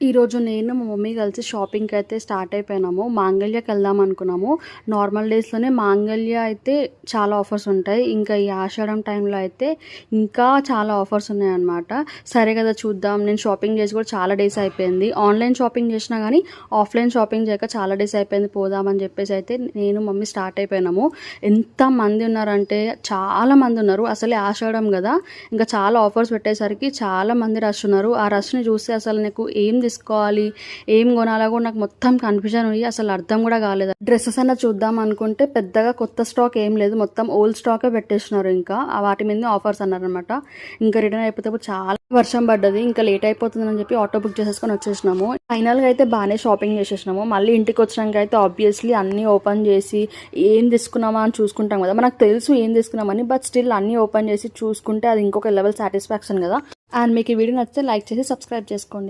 ఈరోజు నేను మా మమ్మీ కలిసి షాపింగ్కి అయితే స్టార్ట్ అయిపోయినాము. మాంగళ్యకి వెళ్దాం అనుకున్నాము. నార్మల్ డేస్లోనే మాంగళ్య అయితే చాలా ఆఫర్స్ ఉంటాయి. ఇంకా ఈ ఆషాఢం టైంలో అయితే ఇంకా చాలా ఆఫర్స్ ఉన్నాయన్నమాట. సరే కదా చూద్దాం. నేను షాపింగ్ చేసి కూడా చాలా డేస్ అయిపోయింది. ఆన్లైన్ షాపింగ్ చేసినా కానీ ఆఫ్లైన్ షాపింగ్ చేయక చాలా డేస్ అయిపోయింది. పోదామని చెప్పేసి అయితే నేను మమ్మీ స్టార్ట్ అయిపోయినాము. ఎంతమంది ఉన్నారంటే చాలా మంది ఉన్నారు. అసలే ఆషాఢం కదా, ఇంకా చాలా ఆఫర్స్ పెట్టేసరికి చాలా మంది రష్ ఉన్నారు. ఆ రష్ని చూస్తే అసలు నాకు ఏం తీసుకోవాలి, ఏం కొనాలో కూడా నాకు మొత్తం కన్ఫ్యూజన్ అయ్యి అసలు అర్థం కూడా కాలేదు. డ్రెస్సెస్ అన్న చూద్దాం అనుకుంటే పెద్దగా కొత్త స్టాక్ ఏం లేదు, మొత్తం ఓల్డ్ స్టాకే పెట్టేసినారు. ఇంకా వాటి మీద ఆఫర్స్ అన్నారనమాట. ఇంకా రిటర్న్ అయిపోతే చాలా వర్షం పడ్డది, ఇంకా లేట్ అయిపోతుందని చెప్పి ఆటో బుక్ చేసేసుకొని వచ్చేసినాము. ఫైనల్గా అయితే బాగానే షాపింగ్ చేసేసినాము. మళ్ళీ ఇంటికి వచ్చినాక అయితే ఆబ్వియస్లీ అన్నీ ఓపెన్ చేసి ఏం తీసుకున్నామా అని చూసుకుంటాం కదా. మనకు తెలుసు ఏం తీసుకున్నామని, బట్ స్టిల్ అన్నీ ఓపెన్ చేసి చూసుకుంటే అది ఇంకొక లెవెల్ సాటిస్ఫాక్షన్ కదా. అండ్ మీకు ఈ వీడియో నచ్చితే లైక్ చేసి సబ్స్క్రైబ్ చేసుకోండి.